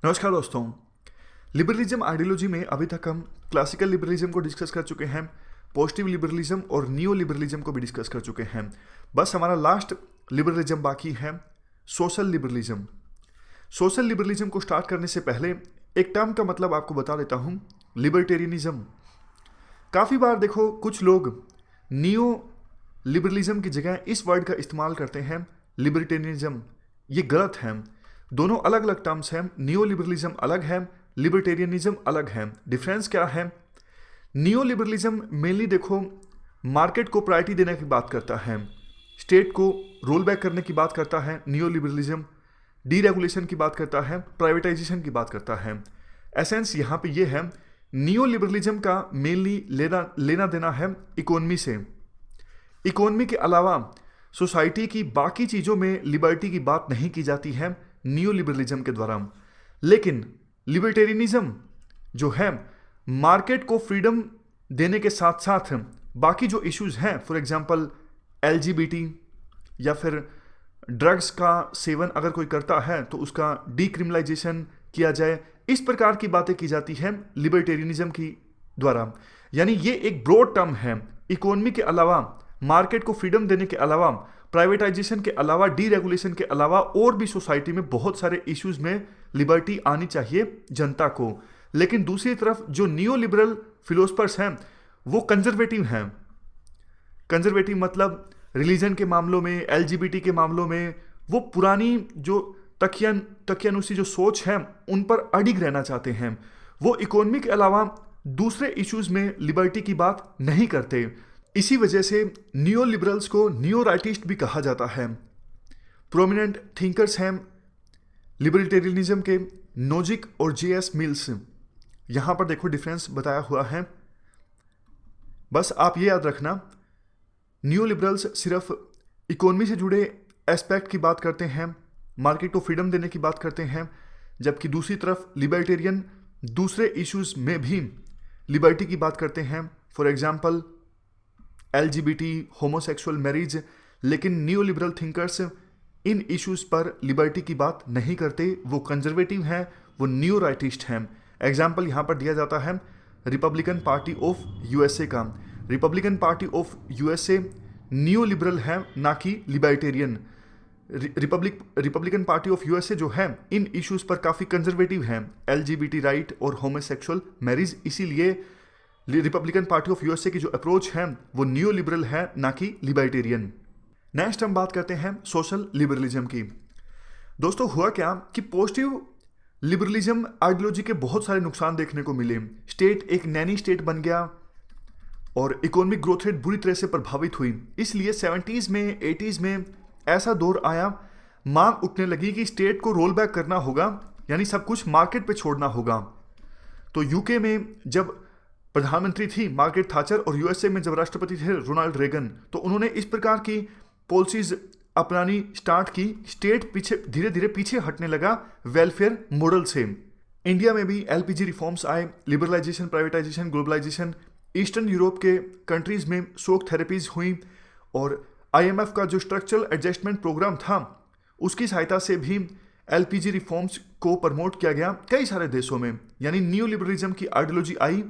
नमस्कार दोस्तों। Liberalism ideology में अभी तक हम क्लासिकल लिबरलिज्म को डिस्कस कर चुके हैं, पॉजिटिव लिबरलिज्म और नियो लिबरलिज्म को भी डिस्कस कर चुके हैं। बस हमारा लास्ट लिबरलिज्म बाकी है, सोशल लिबरलिज्म। सोशल लिबरलिज्म को स्टार्ट करने से पहले एक टर्म का मतलब आपको बता देता हूँ, लिबर्टेरियनिज्म। काफ़ी बार देखो कुछ लोग नियो लिबरलिज्म की जगह इस वर्ड का इस्तेमाल करते हैं, लिबर्टेरियनिज्म। ये गलत है, दोनों अलग अलग टर्म्स हैं। नियो लिबरलिज्म अलग है, लिबर्टेरियनिज्म अलग है। डिफरेंस क्या है? नियो लिबरलिज्म मेनली देखो मार्केट को प्रायोरिटी देने की बात करता है, स्टेट को रोल बैक करने की बात करता है। नियो लिबरलिज्म डीरेगुलेशन की बात करता है, प्राइवेटाइजेशन की बात करता है। एसेंस यहाँ पे ये है, नियो लिबरलिज्म का मेनली लेना देना है इकोनॉमी से। इकोनॉमी के अलावा सोसाइटी की बाकी चीज़ों में लिबर्टी की बात नहीं की जाती है नियो लिबरलिज्म के द्वारा। लेकिन लिबर्टेरियनिज्म जो है मार्केट को फ्रीडम देने के साथ साथ बाकी जो इश्यूज हैं, फॉर एग्जांपल एलजीबीटी या फिर ड्रग्स का सेवन अगर कोई करता है तो उसका डीक्रिमिनलाइजेशन किया जाए, इस प्रकार की बातें की जाती हैं लिबर्टेरियनिज्म की द्वारा। यानी ये एक ब्रॉड टर्म है। इकोनॉमी के अलावा, मार्केट को फ्रीडम देने के अलावा, प्राइवेटाइजेशन के अलावा, डीरेगुलेशन के अलावा और भी सोसाइटी में बहुत सारे इश्यूज में लिबर्टी आनी चाहिए जनता को। लेकिन दूसरी तरफ जो नियो लिबरल फिलोसफर्स हैं वो कंजर्वेटिव हैं। कंजर्वेटिव मतलब रिलीजन के मामलों में, एलजीबीटी के मामलों में वो पुरानी जो तकियानुसी जो सोच है उन पर अडिग रहना चाहते हैं। वो इकोनॉमी के अलावा दूसरे इश्यूज में लिबर्टी की बात नहीं करते। इसी वजह से नियो लिबरल्स को नियो राइटिस्ट भी कहा जाता है। प्रोमिनेंट थिंकर्स हैं लिबर्टेरियनिज्म के नोजिक और जेएस मिल्स। यहां पर देखो डिफरेंस बताया हुआ है। बस आप ये याद रखना, नियो लिबरल्स सिर्फ इकोनॉमी से जुड़े एस्पेक्ट की बात करते हैं, मार्केट को फ्रीडम देने की बात करते हैं, जबकि दूसरी तरफ लिबर्टेरियन दूसरे इश्यूज में भी लिबर्टी की बात करते हैं, for example LGBT, homosexual marriage. लेकिन नियो लिबरल थिंकर्स इन इश्यूज पर लिबर्टी की बात नहीं करते। वो कंजर्वेटिव हैं, वो नियो राइटिस्ट हैं। एग्जाम्पल यहाँ पर दिया जाता है रिपब्लिकन पार्टी ऑफ यूएसए का। Republican party of USA neo liberal है, ना कि libertarian. Republican party of USA जो है इन इश्यूज पर काफ़ी कंजर्वेटिव है, एलजीबीटी राइट और होमोसेक्सुअल मैरिज। इसीलिए रिपब्लिकन पार्टी ऑफ यूएसए की जो अप्रोच है वो नियो लिबरल है, ना कि लिबर्टेरियन। नेक्स्ट हम बात करते हैं सोशल लिबरलिज्म की। दोस्तों हुआ क्या कि पॉजिटिव लिबरलिज्म आइडियोलॉजी के बहुत सारे नुकसान देखने को मिले। स्टेट एक नैनी स्टेट बन गया और इकोनॉमिक ग्रोथ रेट बुरी तरह से प्रभावित हुई। इसलिए 70s में 80s में ऐसा दौर आया, मांग उठने लगी कि स्टेट को रोल बैक करना होगा, यानी सब कुछ मार्केट पे छोड़ना होगा। तो यूके में जब प्रधानमंत्री थी मार्gaरेट थाचर और यूएसए में जब राष्ट्रपति थे रोनाल्ड रेगन, तो उन्होंने इस प्रकार की पॉलिसीज अपनानी स्टार्ट की। स्टेट धीरे धीरे पीछे हटने लगा वेलफेयर मॉडल से। इंडिया में भी एलपीजी रिफॉर्म्स आए, liberalisation, privatisation, globalisation. Eastern Europe के कंट्रीज में शॉक थेरेपीज हुई और आईएमएफ का जो स्ट्रक्चरल एडजस्टमेंट प्रोग्राम था उसकी सहायता से भी एलपीजी रिफॉर्म्स को प्रमोट किया गया कई सारे देशों में। यानी न्यू लिबरलिज्म की आइडियोलॉजी आई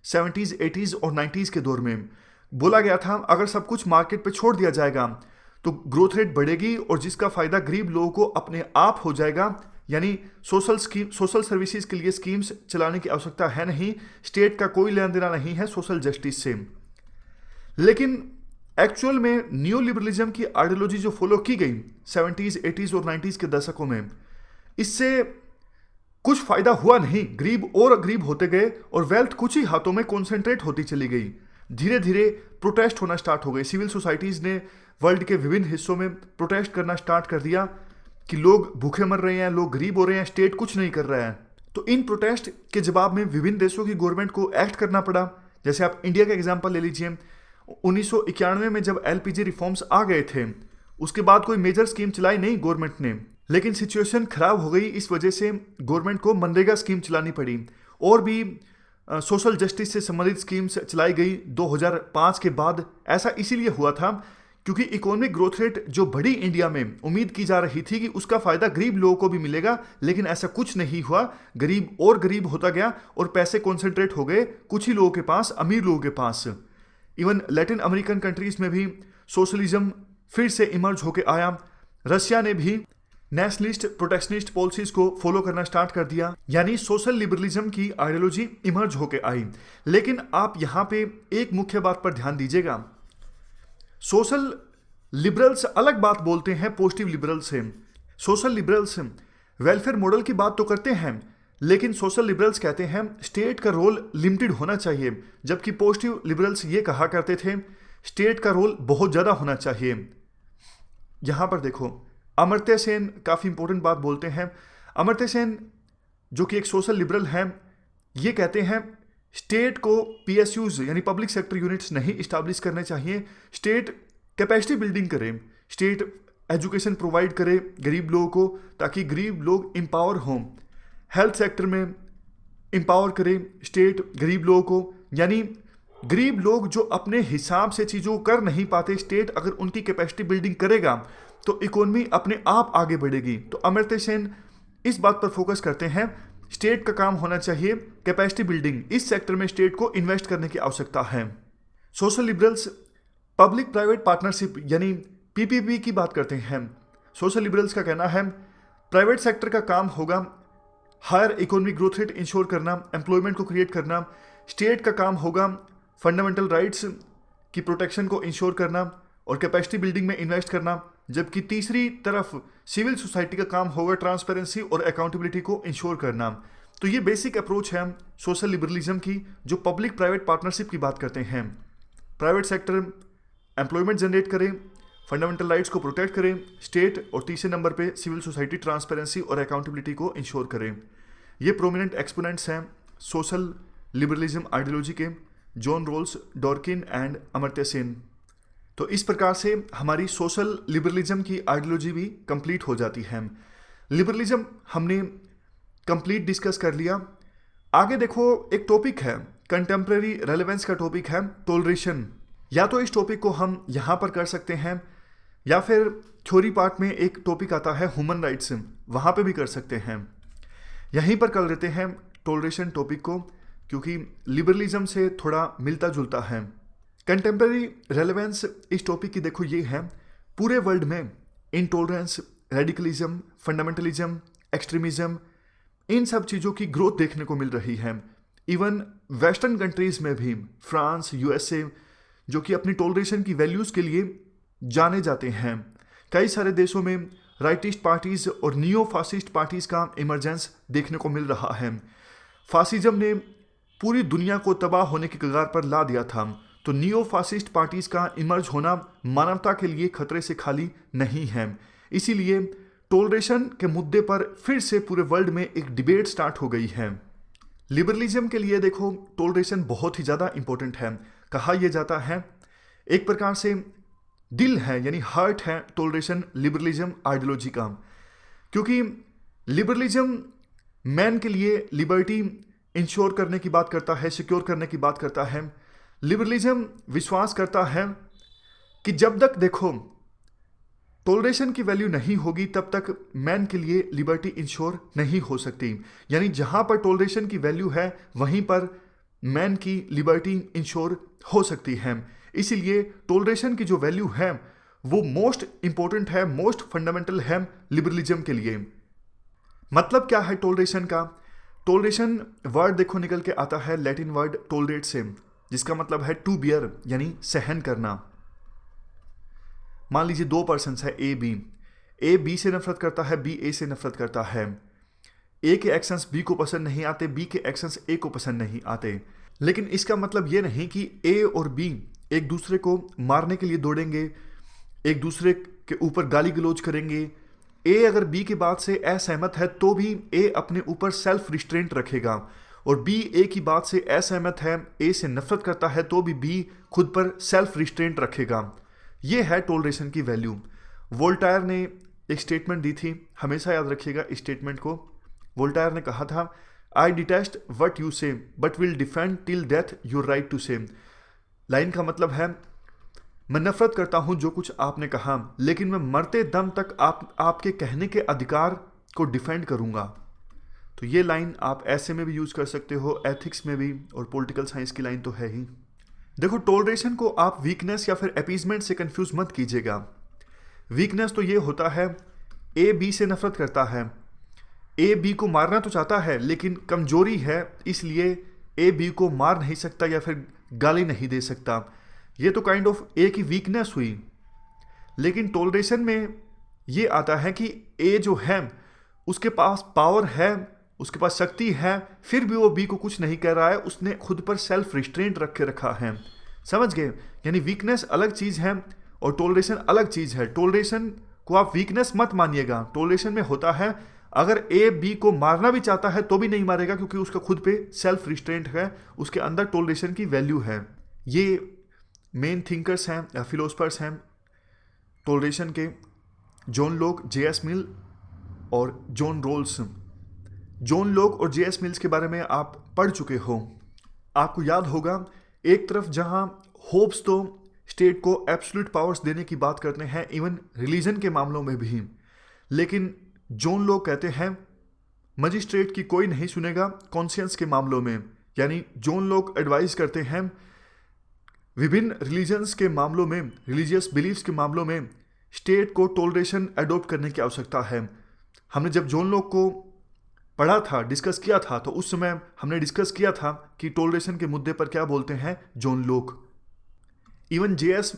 70s, 80s और 90s के दौर में। बोला गया था अगर सब कुछ मार्केट पे छोड़ दिया जाएगा तो ग्रोथ रेट बढ़ेगी और जिसका फायदा गरीब लोगों को अपने आप हो जाएगा। यानी सोशल सर्विसेज के लिए स्कीम्स चलाने की आवश्यकता है नहीं, स्टेट का कोई लेना देना नहीं है सोशल जस्टिस से। लेकिन एक्चुअल में न्यू लिबरलिज्म की आइडियोलॉजी जो फॉलो की गई 70s, 80s और 90s के दशकों में, इससे कुछ फायदा हुआ नहीं। गरीब और गरीब होते गए और वेल्थ कुछ ही हाथों में कॉन्सेंट्रेट होती चली गई। धीरे धीरे प्रोटेस्ट होना स्टार्ट हो गए। सिविल सोसाइटीज ने वर्ल्ड के विभिन्न हिस्सों में प्रोटेस्ट करना स्टार्ट कर दिया कि लोग भूखे मर रहे हैं, लोग गरीब हो रहे हैं, स्टेट कुछ नहीं कर रहा है। तो इन प्रोटेस्ट के जवाब में विभिन्न देशों की गवर्नमेंट को एक्ट करना पड़ा। जैसे आप इंडिया का एग्जाम्पल ले लीजिए, 1991 में जब एलपीजी रिफॉर्म्स आ गए थे उसके बाद कोई मेजर स्कीम चलाई नहीं गवर्नमेंट ने, लेकिन सिचुएशन खराब हो गई। इस वजह से गवर्नमेंट को मनरेगा स्कीम चलानी पड़ी और भी सोशल जस्टिस से संबंधित स्कीम्स चलाई गई 2005 के बाद। ऐसा इसीलिए हुआ था क्योंकि इकोनॉमिक ग्रोथ रेट जो बड़ी इंडिया में उम्मीद की जा रही थी कि उसका फायदा गरीब लोगों को भी मिलेगा, लेकिन ऐसा कुछ नहीं हुआ। गरीब और गरीब होता गया और पैसे कॉन्सेंट्रेट हो गए कुछ ही लोगों के पास, अमीर लोगों के पास। इवन लैटिन अमेरिकन कंट्रीज में भी सोशलिज्म फिर से इमर्ज होके आया। रशिया ने भी नेशनलिस्ट प्रोटेक्शनिस्ट पॉलिसीज को फॉलो करना स्टार्ट कर दिया, यानी सोशल लिबरलिज्म की आइडियोलॉजी इमर्ज होके आई। लेकिन आप यहां पे एक मुख्य बात पर ध्यान दीजिएगा, सोशल लिबरल्स अलग बात बोलते हैं पॉजिटिव लिबरल से। सोशल लिबरल्स वेलफेयर मॉडल की बात तो करते हैं, लेकिन सोशल लिबरल्स कहते हैं स्टेट का रोल लिमिटेड होना चाहिए, जबकि पॉजिटिव लिबरल्स ये कहा करते थे स्टेट का रोल बहुत ज़्यादा होना चाहिए। यहां पर देखो, अमर्त्य सेन काफ़ी इंपॉर्टेंट बात बोलते हैं। अमर्त्य सेन जो कि एक सोशल लिबरल हैं, ये कहते हैं स्टेट को पीएसयूज यानी पब्लिक सेक्टर यूनिट्स नहीं इस्टेब्लिश करने चाहिए। स्टेट कैपेसिटी बिल्डिंग करे, स्टेट एजुकेशन प्रोवाइड करे गरीब लोगों को, ताकि गरीब लोग एम्पावर हों। हेल्थ सेक्टर में एम्पावर करे स्टेट गरीब लोगों को, यानी गरीब लोग जो अपने हिसाब से चीज़ों कर नहीं पाते, स्टेट अगर उनकी कैपेसिटी बिल्डिंग करेगा तो इकोनॉमी अपने आप आगे बढ़ेगी। तो अमर्त्य सेन इस बात पर फोकस करते हैं स्टेट का काम होना चाहिए कैपेसिटी बिल्डिंग, इस सेक्टर में स्टेट को इन्वेस्ट करने की आवश्यकता है। Social liberals public private partnership यानी पीपीपी की बात करते हैं। सोशल लिबरल्स का कहना है प्राइवेट सेक्टर का काम होगा higher economic growth rate ensure करना, एम्प्लॉयमेंट को क्रिएट करना। स्टेट का काम होगा फंडामेंटल राइट्स की प्रोटेक्शन को इंश्योर करना और कैपेसिटी बिल्डिंग में इन्वेस्ट करना, जबकि तीसरी तरफ सिविल सोसाइटी का काम होगा ट्रांसपेरेंसी और अकाउंटेबिलिटी को इंश्योर करना। तो ये बेसिक अप्रोच है सोशल लिबरलिज्म की, जो पब्लिक प्राइवेट पार्टनरशिप की बात करते हैं। प्राइवेट सेक्टर एम्प्लॉयमेंट जनरेट करें, फंडामेंटल राइट्स को प्रोटेक्ट करें स्टेट, और तीसरे नंबर पे सिविल सोसाइटी ट्रांसपेरेंसी और अकाउंटेबिलिटी को इंश्योर करें। ये प्रोमिनेंट एक्सपोनेंट्स हैं सोशल लिबरलिज्म आइडियोलॉजी के, John Rawls, Dworkin and Amartya Sen. तो इस प्रकार से हमारी सोशल लिबरलिज्म की आइडियोलॉजी भी कंप्लीट हो जाती है। लिबरलिज्म हमने कंप्लीट डिस्कस कर लिया। आगे देखो, एक टॉपिक है कंटेम्प्रेरी रेलेवेंस का टॉपिक है टॉलरेशन। या तो इस टॉपिक को हम यहाँ पर कर सकते हैं, या फिर थ्योरी पार्ट में एक टॉपिक आता है ह्यूमन राइट्स, वहाँ पे भी कर सकते हैं। यहीं पर कर लेते हैं टॉलरेशन टॉपिक को, क्योंकि लिबरलिज्म से थोड़ा मिलता जुलता है। कंटेम्प्रेरी रेलेवेंस इस टॉपिक की देखो ये है, पूरे वर्ल्ड में इंटॉलरेंस, रेडिकलिज्म, फंडामेंटलिज्म, एक्सट्रीमिज्म, इन सब चीज़ों की ग्रोथ देखने को मिल रही है। इवन वेस्टर्न कंट्रीज़ में भी, फ्रांस, यूएसए, जो कि अपनी टॉलरेशन की वैल्यूज़ के लिए जाने जाते हैं। कई सारे देशों में राइटिस्ट पार्टीज़ और नियो फासिस्ट पार्टीज़ का इमरजेंस देखने को मिल रहा है। फासिज्म ने पूरी दुनिया को तबाह होने की कगार पर ला दिया था, तो नियो फासिस्ट पार्टीज़ का इमर्ज होना मानवता के लिए खतरे से खाली नहीं है। इसीलिए टॉलरेशन के मुद्दे पर फिर से पूरे वर्ल्ड में एक डिबेट स्टार्ट हो गई है। लिबरलिज्म के लिए देखो टॉलरेशन बहुत ही ज़्यादा इंपॉर्टेंट है। कहा यह जाता है एक प्रकार से दिल है, यानी हार्ट है टॉलरेशन लिबरलिज्म आइडियोलॉजी का, क्योंकि लिबरलिज्म मैन के लिए लिबर्टी इंश्योर करने की बात करता है, सिक्योर करने की बात करता है। लिबरलिज्म विश्वास करता है कि जब तक देखो टॉलरेशन की वैल्यू नहीं होगी, तब तक मैन के लिए लिबर्टी इंश्योर नहीं हो सकती। यानी जहां पर टॉलरेशन की वैल्यू है, वहीं पर मैन की लिबर्टी इंश्योर हो सकती है। इसीलिए टॉलरेशन की जो वैल्यू है वो मोस्ट इंपॉर्टेंट है, मोस्ट फंडामेंटल है लिबरलिज्म के लिए। मतलब क्या है टॉलरेशन का? टॉलरेशन वर्ड देखो निकल के आता है लैटिन वर्ड टॉलरेट से, जिसका मतलब है टू बियर, यानी सहन करना। मान लीजिए दो पर्सन्स है ए बी से नफरत करता है, बी ए से नफरत करता है। ए के एक्शंस बी को पसंद नहीं आते, बी के एक्शंस ए को पसंद नहीं आते। लेकिन इसका मतलब ये नहीं कि ए और बी एक दूसरे को मारने के लिए दौड़ेंगे, एक दूसरे के ऊपर गाली गलौज करेंगे। ए अगर बी की बात से असहमत है तो भी ए अपने ऊपर सेल्फ रिस्ट्रेंट रखेगा, और बी ए की बात से असहमत है, ए से नफरत करता है तो भी बी खुद पर सेल्फ रिस्ट्रेंट रखेगा। यह है टॉलरेशन की वैल्यू। वोल्टायर ने एक स्टेटमेंट दी थी, हमेशा याद रखिएगा इस स्टेटमेंट को। वोल्टायर ने कहा था, I detest what you say but will defend till death your right to say. Line का मतलब है, मैं नफरत करता हूं जो कुछ आपने कहा, लेकिन मैं मरते दम तक आपके कहने के अधिकार को डिफेंड करूंगा। तो ये लाइन आप ऐसे में भी यूज कर सकते हो, एथिक्स में भी, और पॉलिटिकल साइंस की लाइन तो है ही। देखो, टॉलरेशन को आप वीकनेस या फिर अपीजमेंट से कंफ्यूज मत कीजिएगा। वीकनेस तो ये होता है ए बी से नफरत करता है, ए बी को मारना तो चाहता है लेकिन कमजोरी है, इसलिए ए बी को मार नहीं सकता या फिर गाली नहीं दे सकता। ये तो काइंड ऑफ ए की वीकनेस हुई। लेकिन टॉलरेशन में ये आता है कि ए जो है उसके पास पावर है, उसके पास शक्ति है, फिर भी वो बी को कुछ नहीं कह रहा है, उसने खुद पर सेल्फ रिस्ट्रेंट रख के रखा है। समझ गए? यानी वीकनेस अलग चीज है और टॉलरेशन अलग चीज है। टॉलरेशन को आप वीकनेस मत मानिएगा। टॉलरेशन में होता है अगर ए बी को मारना भी चाहता है तो भी नहीं मारेगा, क्योंकि उसका खुद पे सेल्फ रिस्ट्रेंट है, उसके अंदर टॉलरेशन की वैल्यू है। ये मेन थिंकर्स हैं या फिलोसफर्स हैं टॉलरेशन के, जॉन लॉक, जे.एस. मिल और जॉन रॉल्स। जॉन लॉक और जे.एस. मिल्स के बारे में आप पढ़ चुके हो। आपको याद होगा, एक तरफ जहां होप्स तो स्टेट को एब्सोल्यूट पावर्स देने की बात करते हैं, इवन रिलीजन के मामलों में भी, लेकिन जॉन लॉक कहते हैं मजिस्ट्रेट की कोई नहीं सुनेगा कॉन्शियंस के मामलों में। यानी जॉन लॉक एडवाइस करते हैं विभिन्न रिलीजन्स के मामलों में, रिलीजियस बिलीफ्स के मामलों में स्टेट को टॉलरेशन अडॉप्ट करने की आवश्यकता है। हमने जब जॉन लॉक को पढ़ा था, डिस्कस किया था, तो उस समय हमने डिस्कस किया था कि टॉलरेशन के मुद्दे पर क्या बोलते हैं John Locke. Even JS.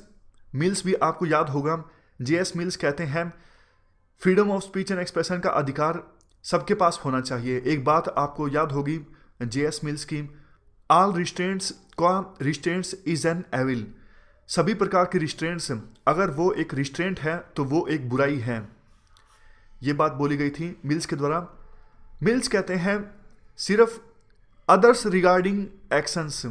Mills भी आपको याद होगा, जे.एस. मिल्स कहते हैं freedom of speech and expression का अधिकार सबके पास होना चाहिए। एक बात आपको याद होगी जे.एस. मिल्स की, ऑल रिस्ट्रेंट्स का रिस्ट्रेंट्स इज एन एविल। सभी प्रकार के रिस्ट्रेंट्स, अगर वो एक रिस्ट्रेंट है तो वो एक बुराई है। ये बात बोली गई थी मिल्स के द्वारा। मिल्स कहते हैं सिर्फ अदर्स रिगार्डिंग एक्शंस।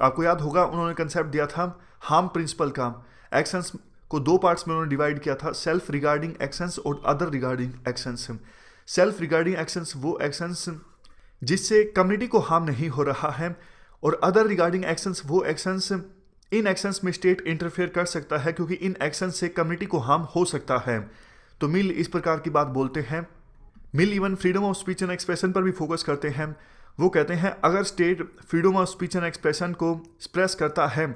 आपको याद होगा उन्होंने कंसेप्ट दिया था हार्म प्रिंसिपल का। एक्शंस को दो पार्ट्स में उन्होंने डिवाइड किया था, सेल्फ रिगार्डिंग एक्शंस और other regarding actions. Self regarding actions वो एक्शंस जिससे कम्युनिटी को हार्म नहीं हो रहा है, और अदर रिगार्डिंग एक्शंस वो एक्शंस, इन एक्शंस में स्टेट इंटरफेयर कर सकता है क्योंकि इन एक्शंस से कम्युनिटी को हार्म हो सकता है। तो मिल इस प्रकार की बात बोलते हैं। Mill even freedom of speech and expression पर भी फोकस करते हैं। वो कहते हैं अगर state freedom of speech and expression को एक्सप्रेस करता है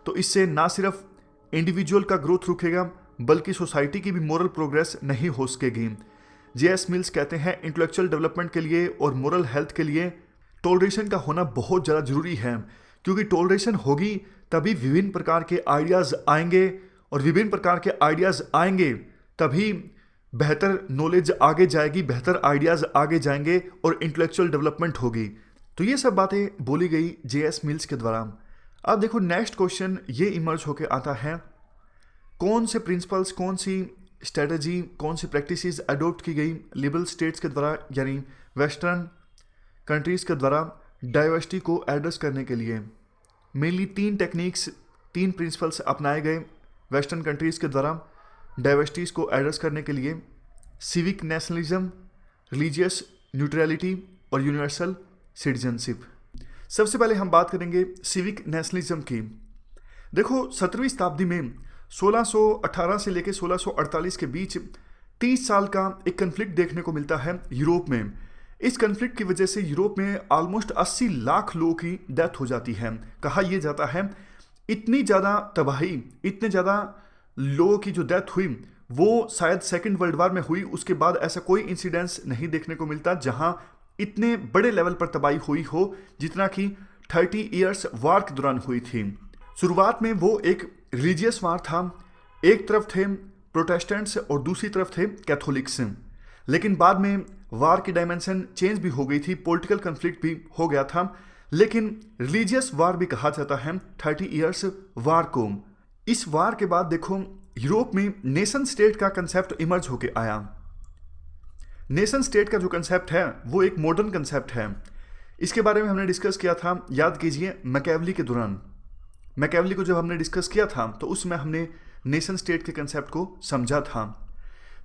तो इससे ना सिर्फ इंडिविजुअल का ग्रोथ रुकेगा बल्कि सोसाइटी की भी मोरल प्रोग्रेस नहीं हो सकेगी। जे.एस. मिल्स कहते हैं इंटेलेक्चुअल डेवलपमेंट के लिए और मोरल हेल्थ के लिए टॉलरेशन का होना बहुत ज़्यादा जरूरी है, क्योंकि टॉलरेशन होगी तभी विभिन्न प्रकार के आइडियाज़ आएंगे, और विभिन्न प्रकार के आइडियाज़ आएंगे तभी बेहतर नॉलेज आगे जाएगी, बेहतर आइडियाज़ आगे जाएंगे और इंटेलेक्चुअल डेवलपमेंट होगी। तो ये सब बातें बोली गई जे.एस. मिल्स के द्वारा। अब देखो नेक्स्ट क्वेश्चन ये इमर्ज होके आता है, कौन से प्रिंसिपल्स, कौन सी स्ट्रेटजी, कौन सी प्रैक्टिसेस अडॉप्ट की गई लिबरल स्टेट्स के द्वारा, यानी वेस्टर्न कंट्रीज़ के द्वारा डाइवर्सिटी को एड्रेस करने के लिए। मेनली 3 टेक्निक्स, 3 प्रिंसिपल्स अपनाए गए वेस्टर्न कंट्रीज़ के द्वारा डाइवर्सिटीज़ को एड्रेस करने के लिए: सिविक नेशनलिज्म, रिलीजियस न्यूट्रलिटी और यूनिवर्सल सिटीजनशिप। सबसे पहले हम बात करेंगे सिविक नेशनलिज्म की। देखो 17वीं शताब्दी में 1618 से लेकर 1648 के बीच 30 साल का एक कन्फ्लिक्ट देखने को मिलता है यूरोप में। इस कन्फ्लिक्ट की वजह से यूरोप में ऑलमोस्ट 80 लाख लोगों की डेथ हो जाती है। कहा यह जाता है इतनी ज़्यादा तबाही, इतने ज़्यादा लोगों की जो डेथ हुई वो शायद सेकेंड वर्ल्ड वार में हुई, उसके बाद ऐसा कोई इंसिडेंस नहीं देखने को मिलता जहां इतने बड़े लेवल पर तबाही हुई हो जितना कि 30 इयर्स वार के दौरान हुई थी। शुरुआत में वो एक रिलीजियस वार था, एक तरफ थे प्रोटेस्टेंट्स और दूसरी तरफ थे कैथोलिक्स, लेकिन बाद में वार की डायमेंशन चेंज भी हो गई थी, पॉलिटिकल कन्फ्लिक्ट भी हो गया था, लेकिन रिलीजियस वार भी कहा जाता है 30 इयर्स वार को। इस वार के बाद देखो यूरोप में नेशन स्टेट का कंसेप्ट इमर्ज होके आया। नेशन स्टेट का जो कंसेप्ट है वो एक मॉडर्न कंसेप्ट है। इसके बारे में हमने डिस्कस किया था, याद कीजिए मैकियावेली के दौरान। मैकियावेली को जब हमने डिस्कस किया था तो उसमें हमने नेशन स्टेट के कंसेप्ट को समझा था।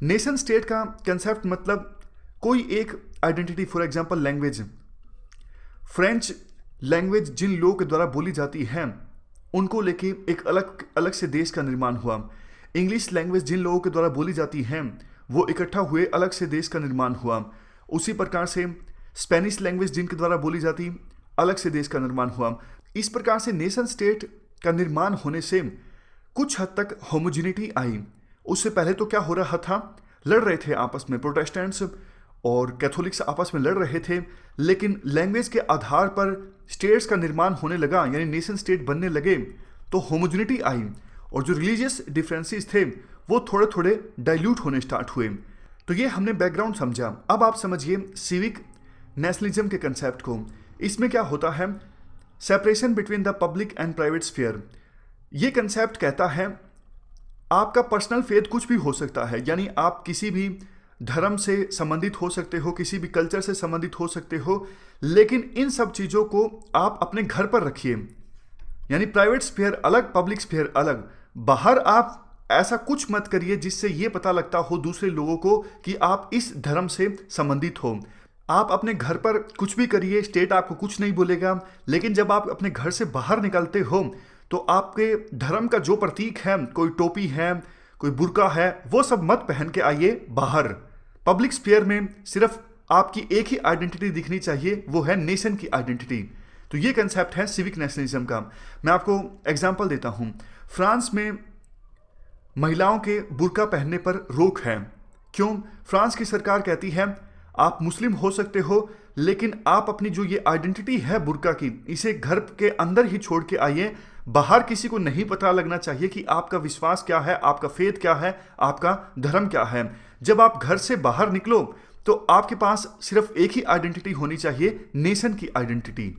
नेशन स्टेट का कंसेप्ट मतलब कोई एक identity, for example language. French language जिन लोगों के द्वारा बोली जाती है उनको लेके एक अलग अलग से देश का निर्माण हुआ। इंग्लिश लैंग्वेज जिन लोगों के द्वारा बोली जाती है वो इकट्ठा हुए, अलग से देश का निर्माण हुआ। उसी प्रकार से स्पेनिश लैंग्वेज जिनके द्वारा बोली जाती, अलग से देश का निर्माण हुआ। इस प्रकार से नेशन स्टेट का निर्माण होने से कुछ हद तक होमोजिनिटी आई। उससे पहले तो क्या हो रहा था, लड़ रहे थे आपस में, प्रोटेस्टेंट्स और कैथोलिक्स आपस में लड़ रहे थे, लेकिन लैंग्वेज के आधार पर स्टेट्स का निर्माण होने लगा, यानी नेशन स्टेट बनने लगे, तो होमोजिनिटी आई और जो रिलीजियस डिफरेंसेस थे वो थोड़े थोड़े डाइल्यूट होने स्टार्ट हुए। तो ये हमने बैकग्राउंड समझा। अब आप समझिए सिविक नेशनलिज्म के कंसेप्ट को। इसमें क्या होता है, separation between the public and private sphere. ये कंसेप्ट कहता है आपका पर्सनल फेथ कुछ भी हो सकता है, यानी आप किसी भी धर्म से संबंधित हो सकते हो, किसी भी कल्चर से संबंधित हो सकते हो, लेकिन इन सब चीज़ों को आप अपने घर पर रखिए, यानी प्राइवेट स्फीयर अलग, पब्लिक स्फीयर अलग। बाहर आप ऐसा कुछ मत करिए जिससे ये पता लगता हो दूसरे लोगों को कि आप इस धर्म से संबंधित हो। आप अपने घर पर कुछ भी करिए, स्टेट आपको कुछ नहीं बोलेगा, लेकिन जब आप अपने घर से बाहर निकलते हो तो आपके धर्म का जो प्रतीक है, कोई टोपी है, कोई बुर्का है, वो सब मत पहन के आइए बाहर। पब्लिक स्फीयर में सिर्फ आपकी एक ही आइडेंटिटी दिखनी चाहिए, वो है नेशन की आइडेंटिटी। तो ये कंसेप्ट है सिविक नेशनलिज्म का। मैं आपको एग्जांपल देता हूँ। फ्रांस में महिलाओं के बुर्का पहनने पर रोक है। क्यों? फ्रांस की सरकार कहती है आप मुस्लिम हो सकते हो, लेकिन आप अपनी जो ये आइडेंटिटी है बुर्का की, इसे घर के अंदर ही छोड़ के आइए। बाहर किसी को नहीं पता लगना चाहिए कि आपका विश्वास क्या है, आपका फेथ क्या है, आपका धर्म क्या है। जब आप घर से बाहर निकलो तो आपके पास सिर्फ एक ही आइडेंटिटी होनी चाहिए, नेशन की आइडेंटिटी।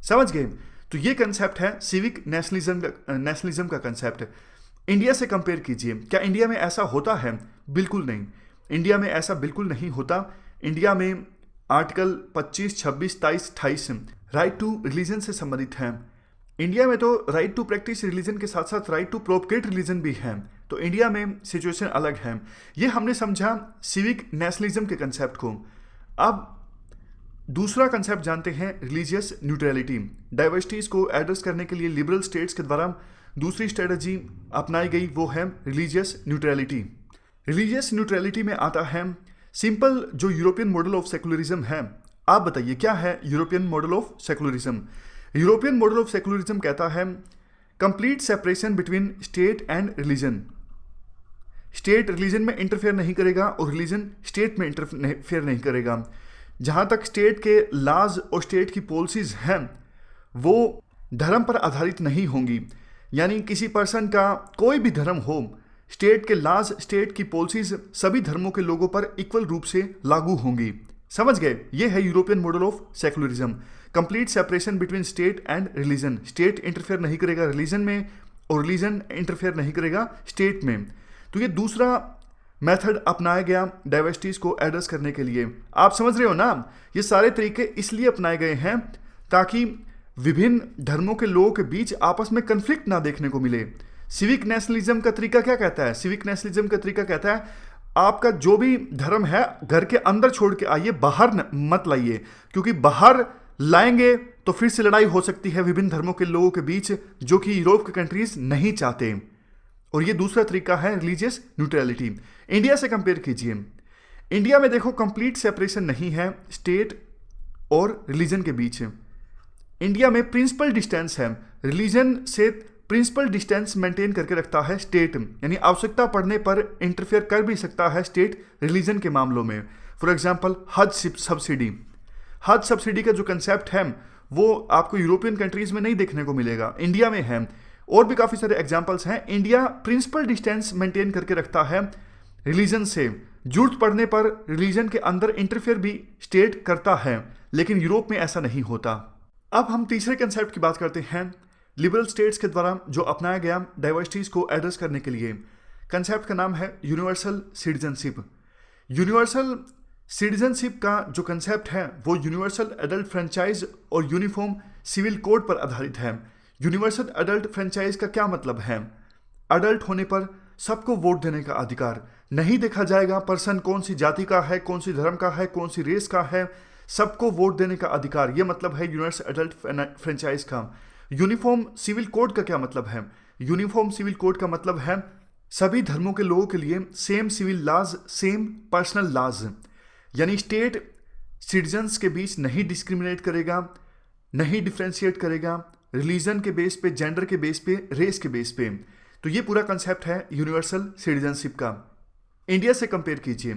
समझ गए? तो ये कंसेप्ट है सिविक नेशनलिज्म का कंसेप्ट। इंडिया से कंपेयर कीजिए, क्या इंडिया में ऐसा होता है? बिल्कुल नहीं। इंडिया में ऐसा बिल्कुल नहीं होता। इंडिया में आर्टिकल 25, 26, 23, 28 राइट टू रिलीजन से संबंधित है। इंडिया में तो राइट टू प्रैक्टिस रिलीजन के साथ साथ राइट टू प्रोपगेट रिलीजन भी है। तो इंडिया में सिचुएशन अलग है। ये हमने समझा सिविक नेशनलिज्म के कंसेप्ट को। अब दूसरा कंसेप्ट जानते हैं रिलीजियस न्यूट्रलिटी। डाइवर्सिटीज को एड्रेस करने के लिए लिबरल स्टेट्स के द्वारा दूसरी स्ट्रेटजी अपनाई गई, वो है रिलीजियस न्यूट्रलिटी। रिलीजियस न्यूट्रलिटी में आता है सिंपल जो यूरोपियन मॉडल ऑफ सेकुलरिज्म है। आप बताइए क्या है European model of secularism? European model of secularism कहता है complete separation between state and religion. State religion में इंटरफेयर नहीं करेगा और रिलीजन स्टेट में इंटरफेयर नहीं करेगा। जहाँ तक स्टेट के लॉज और स्टेट की पॉलिसीज हैं वो धर्म पर आधारित नहीं होंगी, यानी किसी पर्सन का कोई भी धर्म हो, स्टेट के लॉज, स्टेट की पॉलिसीज सभी धर्मों के लोगों पर इक्वल रूप से लागू होंगी। समझ गए? ये है European model of secularism. Complete separation between state and religion. State interfere नहीं करेगा रिलीजन में और रिलीजन इंटरफेयर नहीं करेगा स्टेट में। तो ये दूसरा मेथड अपनाया गया डाइवर्सिटीज को एड्रेस करने के लिए। आप समझ रहे हो ना? ये सारे तरीके इसलिए अपनाए गए हैं ताकि विभिन्न धर्मों के लोगों के बीच आपस में कन्फ्लिक्ट ना देखने को मिले। सिविक नेशनलिज्म का तरीका क्या कहता है? सिविक नेशनलिज्म का तरीका कहता है आपका जो भी धर्म है घर के अंदर छोड़ के आइए, बाहर मत लाइए, क्योंकि बाहर लाएंगे तो फिर से लड़ाई हो सकती है विभिन्न धर्मों के लोगों के बीच, जो कि यूरोप के कंट्रीज नहीं चाहते। और ये दूसरा तरीका है रिलीजियस न्यूट्रलिटी। इंडिया से कंपेयर कीजिए। इंडिया में देखो कंप्लीट सेपरेशन नहीं है स्टेट और रिलीजन के बीच। इंडिया में प्रिंसिपल डिस्टेंस है, रिलीजन से प्रिंसिपल डिस्टेंस मेंटेन करके रखता है स्टेट, यानी आवश्यकता पड़ने पर इंटरफेयर कर भी सकता है स्टेट रिलीजन के मामलों में। फॉर एग्जांपल हज सब्सिडी। हज सब्सिडी का जो कंसेप्ट है वो आपको यूरोपियन कंट्रीज में नहीं देखने को मिलेगा, इंडिया में है। और भी काफ़ी सारे एग्जांपल्स हैं। इंडिया प्रिंसिपल डिस्टेंस मेंटेन करके रखता है रिलीजन से, जरूरत पड़ने पर रिलीजन के अंदर इंटरफेयर भी स्टेट करता है, लेकिन यूरोप में ऐसा नहीं होता। अब हम तीसरे कंसेप्ट की बात करते हैं लिबरल स्टेट्स के द्वारा जो अपनाया गया डाइवर्सिटीज को एड्रेस करने के लिए। कंसेप्ट का नाम है यूनिवर्सल सिटीजनशिप। यूनिवर्सल सिटीजनशिप का जो कंसेप्ट है वो यूनिवर्सल एडल्ट फ्रेंचाइज और यूनिफॉर्म सिविल कोड पर आधारित है। यूनिवर्सल एडल्ट फ्रेंचाइज का क्या मतलब है? अडल्ट होने पर सबको वोट देने का अधिकार, नहीं देखा जाएगा पर्सन कौन सी जाति का है, कौन सी धर्म का है, कौन सी रेस का है, सबको वोट देने का अधिकार। यह मतलब है यूनिवर्सल एडल्ट फ्रेंचाइज का। यूनिफॉर्म सिविल कोड का क्या मतलब है? यूनिफॉर्म सिविल कोड का मतलब है सभी धर्मों के लोगों के लिए same civil laws, same personal laws, यानी स्टेट सिटीजन्स के बीच नहीं डिस्क्रिमिनेट करेगा, नहीं डिफ्रेंशिएट करेगा रिलीजन के बेस पे, जेंडर के बेस पे, रेस के बेस पे। तो ये पूरा कंसेप्ट है यूनिवर्सल सिटीजनशिप का। इंडिया से कंपेयर कीजिए,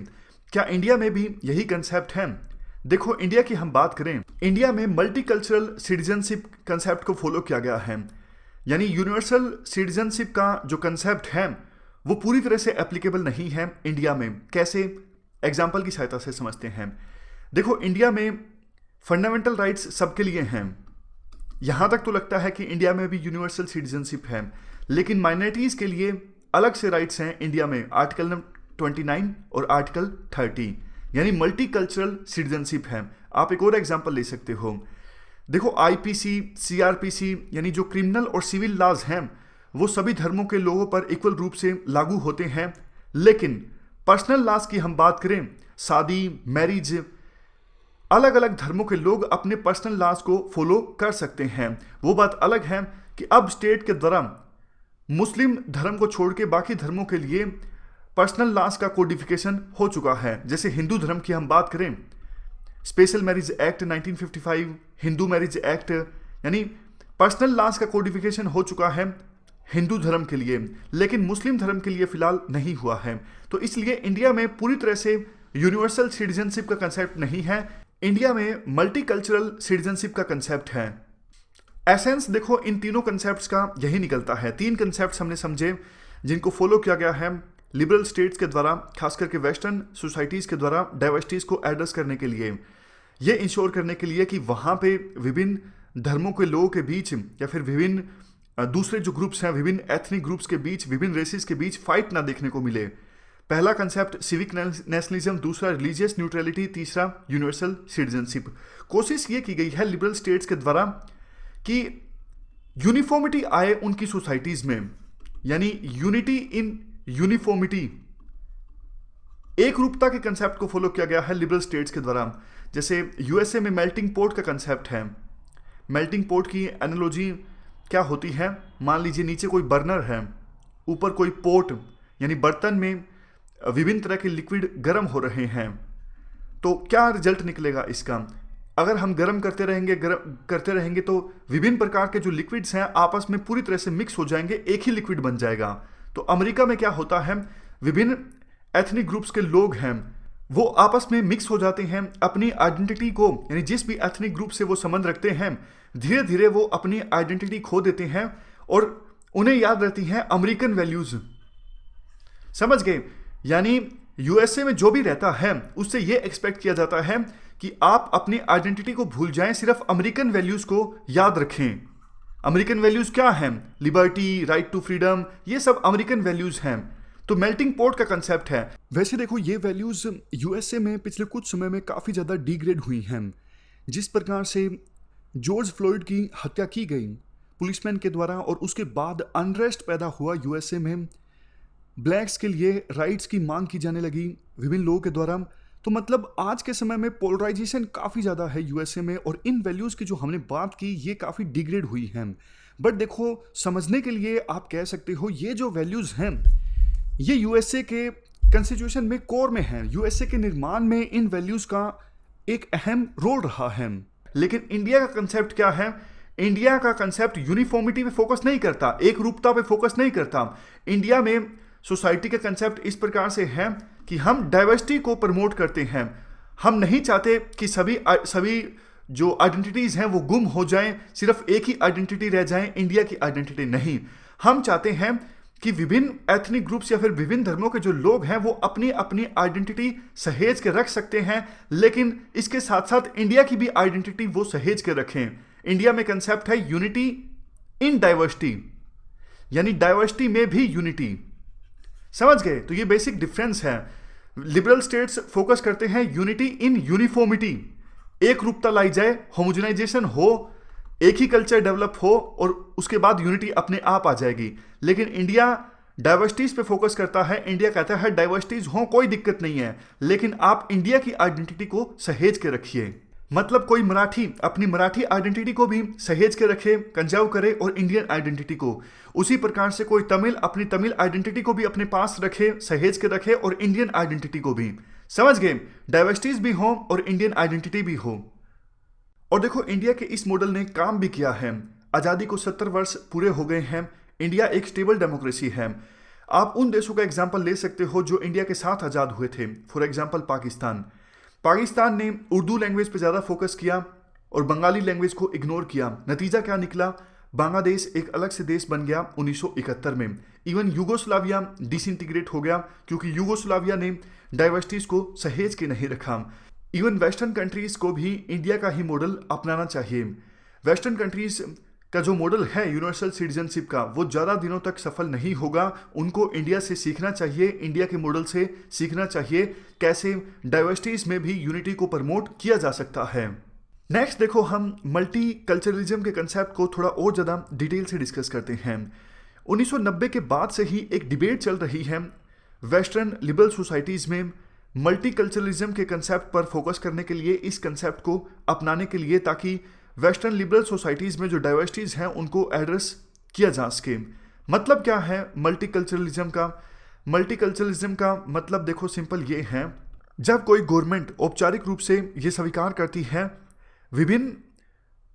क्या इंडिया में भी यही कंसेप्ट है? देखो, इंडिया की हम बात करें, इंडिया में मल्टीकल्चरल सिटीजनशिप कंसेप्ट को फॉलो किया गया है, यानी यूनिवर्सल सिटीजनशिप का जो कंसेप्ट है वो पूरी तरह से एप्लीकेबल नहीं है इंडिया में। कैसे? एग्जाम्पल की सहायता से समझते हैं। देखो, इंडिया में फंडामेंटल राइट्स सबके लिए हैं। यहां तक तो लगता है कि इंडिया में भी यूनिवर्सल सिटीजनशिप है, लेकिन माइनॉरिटीज के लिए अलग से राइट्स हैं इंडिया में, आर्टिकल 29 और आर्टिकल 30, यानी मल्टीकल्चरल सिटीजनशिप है। आप एक और एग्जांपल ले सकते हो। देखो, आईपीसी, सीआरपीसी यानी जो क्रिमिनल और सिविल लॉज हैं वो सभी धर्मों के लोगों पर इक्वल रूप से लागू होते हैं, लेकिन पर्सनल लॉज की हम बात करें, शादी, मैरिज, अलग अलग धर्मों के लोग अपने पर्सनल लॉज को फॉलो कर सकते हैं। वो बात अलग है कि अब स्टेट के द्वारा मुस्लिम धर्म को छोड़ के बाकी धर्मों के लिए पर्सनल लॉज का कोडिफिकेशन हो चुका है। जैसे हिंदू धर्म की हम बात करें, special marriage act 1955, Hindu marriage act, यानी पर्सनल लॉज का कोडिफिकेशन हो चुका है हिंदू धर्म के लिए, लेकिन मुस्लिम धर्म के लिए फिलहाल नहीं हुआ है। तो इसलिए इंडिया में पूरी तरह से यूनिवर्सल सिटीजनशिप का कंसेप्ट नहीं है, इंडिया में मल्टीकल्चरल सिटीजनशिप का कंसेप्ट है। एसेंस देखो, इन तीनों कंसेप्ट्स का यही निकलता है। 3 कंसेप्ट्स हमने समझे जिनको फॉलो किया गया है लिबरल स्टेट्स के द्वारा, खास करके वेस्टर्न सोसाइटीज़ के द्वारा डाइवर्सिटीज़ को एड्रेस करने के लिए, ये इंश्योर करने के लिए कि वहाँ पे विभिन्न धर्मों के लोगों के बीच या फिर विभिन्न दूसरे जो ग्रुप्स हैं, विभिन्न एथनिक ग्रुप्स के बीच, विभिन्न रेसेस के बीच फाइट ना देखने को मिले। पहला कंसेप्ट सिविक नेशनलिज्म, दूसरा रिलीजियस न्यूट्रलिटी, तीसरा यूनिवर्सल सिटीजनशिप। कोशिश ये की गई है लिबरल स्टेट्स के द्वारा कि यूनिफॉर्मिटी आए उनकी सोसाइटीज़ में, यानी यूनिटी इन यूनिफॉर्मिटी, एक रूपता के कंसेप्ट को फॉलो किया गया है लिबरल स्टेट्स के द्वारा। जैसे यूएसए में मेल्टिंग पोट का कंसेप्ट है। मेल्टिंग पोट की एनालॉजी क्या होती है? मान लीजिए नीचे कोई बर्नर है, ऊपर कोई पोट यानी बर्तन में विभिन्न तरह के लिक्विड गर्म हो रहे हैं, तो क्या रिजल्ट निकलेगा इसका? अगर हम गर्म करते रहेंगे तो विभिन्न प्रकार के जो लिक्विड्स हैं आपस में पूरी तरह से मिक्स हो जाएंगे, एक ही लिक्विड बन जाएगा। तो अमेरिका में क्या होता है, विभिन्न एथनिक ग्रुप्स के लोग हैं वो आपस में मिक्स हो जाते हैं, अपनी आइडेंटिटी को, यानी जिस भी एथनिक ग्रुप से वो संबंध रखते हैं, धीरे धीरे वो अपनी आइडेंटिटी खो देते हैं और उन्हें याद रहती हैं अमेरिकन वैल्यूज। समझ गए? यानी यूएसए में जो भी रहता है उससे ये एक्सपेक्ट किया जाता है कि आप अपनी आइडेंटिटी को भूल जाएं, सिर्फ अमेरिकन वैल्यूज को याद रखें। अमेरिकन वैल्यूज क्या हैं? लिबर्टी, राइट टू फ्रीडम, ये सब अमेरिकन वैल्यूज हैं। तो मेल्टिंग पॉट का कंसेप्ट है। वैसे देखो, ये वैल्यूज यूएसए में पिछले कुछ समय में काफ़ी ज़्यादा डिग्रेड हुई हैं। जिस प्रकार से जॉर्ज फ्लॉयड की हत्या की गई पुलिसमैन के द्वारा और उसके बाद अनरेस्ट पैदा हुआ यूएसए में, ब्लैक्स के लिए राइट्स की मांग की जाने लगी विभिन्न लोगों के द्वारा। तो मतलब आज के समय में पोलराइजेशन काफ़ी ज़्यादा है यूएसए में, और इन वैल्यूज़ की जो हमने बात की ये काफ़ी डिग्रेड हुई हैं। बट देखो, समझने के लिए आप कह सकते हो ये जो वैल्यूज़ हैं ये यूएसए के कॉन्स्टिट्यूशन में कोर में है, यूएसए के निर्माण में इन वैल्यूज़ का एक अहम रोल रहा है। लेकिन इंडिया का कंसेप्ट क्या है? इंडिया का कंसेप्ट यूनिफॉर्मिटी पे फोकस नहीं करता, एक रूपता पे फोकस नहीं करता। इंडिया में सोसाइटी का कंसेप्ट इस प्रकार से है कि हम डाइवर्सिटी को प्रमोट करते हैं। हम नहीं चाहते कि सभी जो आइडेंटिटीज़ हैं वो गुम हो जाएं, सिर्फ एक ही आइडेंटिटी रह जाए, इंडिया की आइडेंटिटी नहीं। हम चाहते हैं कि विभिन्न एथनिक ग्रुप्स या फिर विभिन्न धर्मों के जो लोग हैं वो अपनी अपनी आइडेंटिटी सहेज के रख सकते हैं, लेकिन इसके साथ साथ इंडिया की भी आइडेंटिटी वो सहेज के रखें। इंडिया में कंसेप्ट है यूनिटी इन डाइवर्सिटी, यानी डाइवर्सिटी में भी यूनिटी। समझ गए? तो ये बेसिक डिफरेंस है। लिबरल स्टेट्स फोकस करते हैं यूनिटी इन यूनिफॉर्मिटी, एक रूपता लाई जाए, होमोजेनाइजेशन हो, एक ही कल्चर डेवलप हो और उसके बाद यूनिटी अपने आप आ जाएगी। लेकिन इंडिया डाइवर्सिटीज पे फोकस करता है। इंडिया कहता है डाइवर्सिटीज हो, कोई दिक्कत नहीं है, लेकिन आप इंडिया की आइडेंटिटी को सहेज के रखिए। मतलब कोई मराठी अपनी मराठी आइडेंटिटी को भी सहेज के रखे, कंजर्व करे और इंडियन आइडेंटिटी को, उसी प्रकार से कोई तमिल अपनी तमिल आइडेंटिटी को भी अपने पास रखे, सहेज के रखे और इंडियन आइडेंटिटी को भी। समझ गए? डाइवर्सिटीज भी हो और इंडियन आइडेंटिटी भी हो। और देखो इंडिया के इस मॉडल ने काम भी किया है। आज़ादी को 70 वर्ष पूरे हो गए हैं। इंडिया एक स्टेबल डेमोक्रेसी है। आप उन देशों का एग्जाम्पल ले सकते हो जो इंडिया के साथ आज़ाद हुए थे। फॉर एग्जाम्पल पाकिस्तान ने उर्दू लैंग्वेज पे ज़्यादा फोकस किया और बंगाली लैंग्वेज को इग्नोर किया। नतीजा क्या निकला? बांग्लादेश एक अलग से देश बन गया 1971 में। इवन यूगोस्लाविया डिसइंटीग्रेट हो गया क्योंकि यूगोस्लाविया ने डाइवर्सिटीज को सहेज के नहीं रखा। इवन वेस्टर्न कंट्रीज को भी इंडिया का ही मॉडल अपनाना चाहिए। वेस्टर्न कंट्रीज का जो मॉडल है यूनिवर्सल सिटीजनशिप का, वो ज़्यादा दिनों तक सफल नहीं होगा। उनको इंडिया से सीखना चाहिए, इंडिया के मॉडल से सीखना चाहिए कैसे डाइवर्सिटीज में भी यूनिटी को प्रमोट किया जा सकता है। नेक्स्ट देखो हम मल्टी कल्चरलिज्म के कंसेप्ट को थोड़ा और ज़्यादा डिटेल से डिस्कस करते हैं। 1990 के बाद से ही एक डिबेट चल रही है वेस्टर्न लिबरल सोसाइटीज़ में मल्टी कल्चरलिज्म के कंसेप्ट पर फोकस करने के लिए, इस कंसेप्ट को अपनाने के लिए, ताकि वेस्टर्न लिबरल सोसाइटीज़ में जो डाइवर्सिटीज़ हैं उनको एड्रेस किया जा सके। मतलब क्या है मल्टी कल्चरलिज्म का? मल्टी कल्चरलिज्म का मतलब देखो सिंपल ये है, जब कोई गवर्नमेंट औपचारिक रूप से ये स्वीकार करती है विभिन्न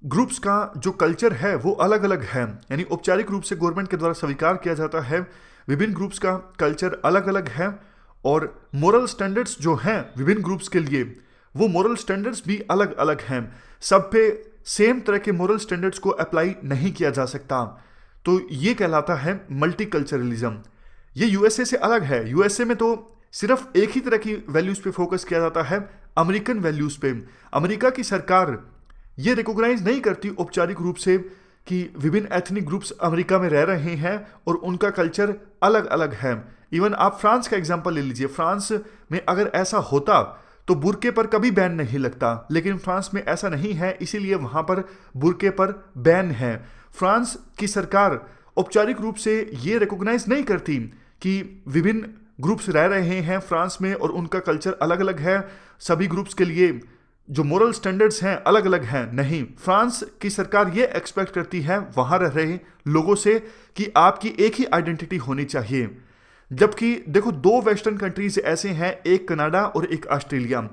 ग्रुप्स का जो कल्चर है वो अलग अलग है, यानी औपचारिक रूप से गवर्नमेंट के द्वारा स्वीकार किया जाता है विभिन्न ग्रुप्स का कल्चर अलग अलग है और मोरल स्टैंडर्ड्स जो हैं विभिन्न ग्रुप्स के लिए वो मोरल स्टैंडर्ड्स भी अलग अलग हैं। सब पे सेम तरह के मोरल स्टैंडर्ड्स को अप्लाई नहीं किया जा सकता, तो ये कहलाता है मल्टी कल्चरलिज्म। ये यूएसए से अलग है। यूएसए में तो सिर्फ एक ही तरह की वैल्यूज़ पे फोकस किया जाता है, अमेरिकन वैल्यूज़ पे। अमेरिका की सरकार ये रिकॉग्नाइज नहीं करती औपचारिक रूप से कि विभिन्न एथनिक ग्रुप्स अमेरिका में रह रहे हैं और उनका कल्चर अलग अलग है। इवन आप फ्रांस का एग्जांपल ले लीजिए। फ्रांस में अगर ऐसा होता तो बुर्के पर कभी बैन नहीं लगता, लेकिन फ्रांस में ऐसा नहीं है, इसीलिए वहाँ पर बुर्के पर बैन है। फ्रांस की सरकार औपचारिक रूप से ये रिकॉग्नाइज नहीं करती कि विभिन्न ग्रुप्स रह रहे हैं फ्रांस में और उनका कल्चर अलग अलग है, सभी ग्रुप्स के लिए जो मोरल स्टैंडर्ड्स हैं अलग अलग हैं। नहीं, फ्रांस की सरकार ये एक्सपेक्ट करती है वहाँ रह रहे लोगों से कि आपकी एक ही आइडेंटिटी होनी चाहिए। जबकि देखो दो वेस्टर्न कंट्रीज ऐसे हैं, एक कनाडा और एक ऑस्ट्रेलिया।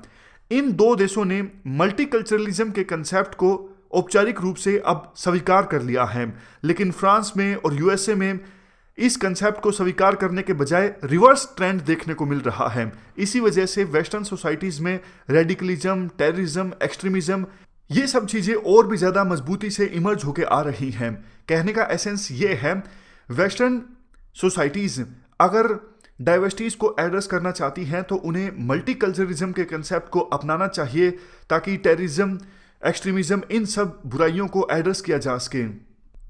इन दो देशों ने मल्टीकल्चरलिज्म के कंसेप्ट को औपचारिक रूप से अब स्वीकार कर लिया है, लेकिन फ्रांस में और यूएसए में इस कंसेप्ट को स्वीकार करने के बजाय रिवर्स ट्रेंड देखने को मिल रहा है। इसी वजह से वेस्टर्न सोसाइटीज में रेडिकलिज्म, टेररिज्म, एक्सट्रीमिज्म, ये सब चीज़ें और भी ज़्यादा मजबूती से इमर्ज होकर आ रही हैं। कहने का एसेंस ये है, वेस्टर्न सोसाइटीज़ अगर डाइवर्सिटीज़ को एड्रेस करना चाहती हैं तो उन्हें मल्टीकल्चरलिज्म के कंसेप्ट को अपनाना चाहिए ताकि टेररिज्म, एक्सट्रीमिज्म, इन सब बुराइयों को एड्रेस किया जा सके।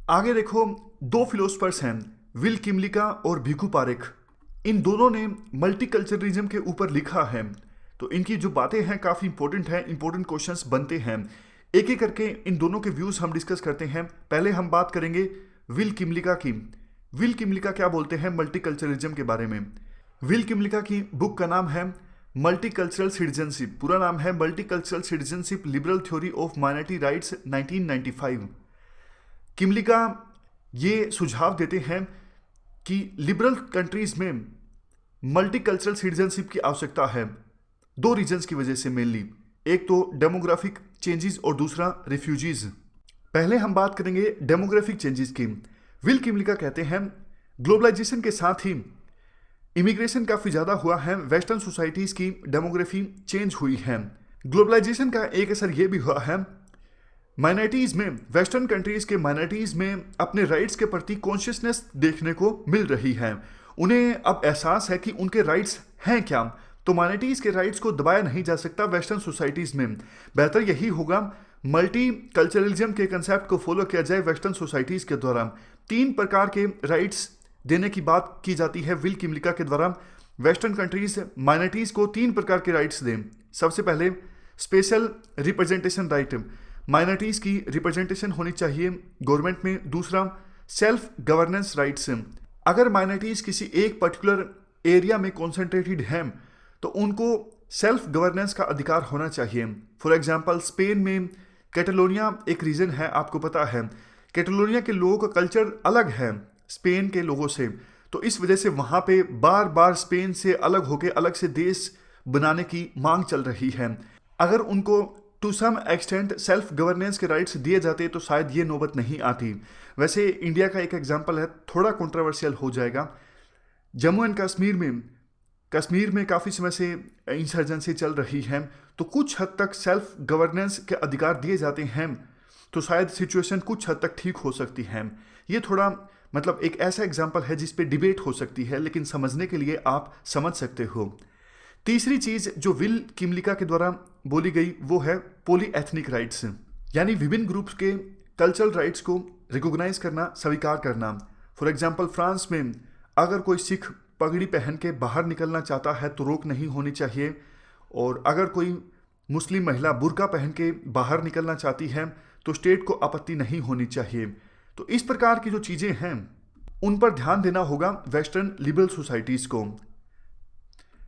आगे देखो, दो फिलोसफर्स हैं, विल किमलिका और भिखू पारेख। इन दोनों ने मल्टीकल्चरलिज्म के ऊपर लिखा है, तो इनकी जो बातें हैं काफ़ी इंपॉर्टेंट हैं, इंपॉर्टेंट क्वेश्चंस बनते हैं। एक एक करके इन दोनों के व्यूज़ हम डिस्कस करते हैं। पहले हम बात करेंगे विल किमलिका की। विल किमलिका क्या बोलते हैं मल्टीकल्चरलिज्म के बारे में? विल किमलिका की बुक का नाम है मल्टीकल्चरल सिटीजनशिप। पूरा नाम है multicultural citizenship, liberal theory of minority rights 1995। किमलिका ये सुझाव देते हैं कि लिबरल कंट्रीज में मल्टीकल्चरल सिटीजनशिप की आवश्यकता है, दो रीजन्स की वजह से मेनली। एक तो डेमोग्राफिक चेंजेस और दूसरा रिफ्यूजीज। पहले हम बात करेंगे डेमोग्राफिक चेंजेस की। विल किमलिका कहते हैं ग्लोबलाइजेशन के साथ ही इमिग्रेशन काफ़ी ज़्यादा हुआ है, वेस्टर्न सोसाइटीज़ की डेमोग्राफी चेंज हुई है। ग्लोबलाइजेशन का एक असर ये भी हुआ है, माइनॉरिटीज़ में, वेस्टर्न कंट्रीज़ के माइनॉरिटीज़ में अपने राइट्स के प्रति कॉन्शियसनेस देखने को मिल रही है। उन्हें अब एहसास है कि उनके राइट्स हैं क्या, तो माइनॉरिटीज़ के राइट्स को दबाया नहीं जा सकता वेस्टर्न सोसाइटीज़ में। बेहतर यही होगा मल्टी कल्चरलिज्म के कंसेप्ट को फॉलो किया जाए वेस्टर्न सोसाइटीज़ के द्वारा। 3 प्रकार के राइट्स देने की बात की जाती है विल किमलिका के द्वारा। वेस्टर्न कंट्रीज माइनॉरिटीज़ को 3 प्रकार के राइट्स दें। सबसे पहले स्पेशल रिप्रेजेंटेशन राइट, माइनॉरिटीज़ की रिप्रेजेंटेशन होनी चाहिए गवर्नमेंट में। दूसरा सेल्फ गवर्नेंस राइट्स, अगर माइनॉरिटीज़ किसी एक पर्टिकुलर एरिया में कॉन्सेंट्रेटेड हैं तो उनको सेल्फ गवर्नेंस का अधिकार होना चाहिए। फॉर एग्जाम्पल स्पेन में कैटलोनिया एक रीजन है, आपको पता है कैटलोनिया के लोगों का कल्चर अलग है स्पेन के लोगों से, तो इस वजह से वहाँ पे बार बार स्पेन से अलग होकर अलग से देश बनाने की मांग चल रही है। अगर उनको to some extent self governance के राइट्स दिए जाते तो शायद ये नौबत नहीं आती। वैसे इंडिया का एक एग्जांपल है, थोड़ा कंट्रोवर्शियल हो जाएगा। जम्मू एंड कश्मीर में काफ़ी समय से इंसर्जेंसी चल रही है, तो कुछ हद तक सेल्फ गवर्नेंस के अधिकार दिए जाते हैं तो शायद सिचुएशन कुछ हद तक ठीक हो सकती है। ये थोड़ा मतलब एक ऐसा एग्जाम्पल है जिस पे डिबेट हो सकती है, लेकिन समझने के लिए आप समझ सकते हो। तीसरी चीज़ जो विल किमलिका के द्वारा बोली गई वो है पॉली एथनिक राइट्स, यानी विभिन्न ग्रुप्स के कल्चरल राइट्स को रिकॉग्नाइज करना, स्वीकार करना। फॉर एग्जांपल फ्रांस में अगर कोई सिख पगड़ी पहन के बाहर निकलना चाहता है तो रोक नहीं होनी चाहिए, और अगर कोई मुस्लिम महिला बुर्का पहन के बाहर निकलना चाहती है तो स्टेट को आपत्ति नहीं होनी चाहिए। तो इस प्रकार की जो चीज़ें हैं उन पर ध्यान देना होगा वेस्टर्न लिबरल सोसाइटीज़ को।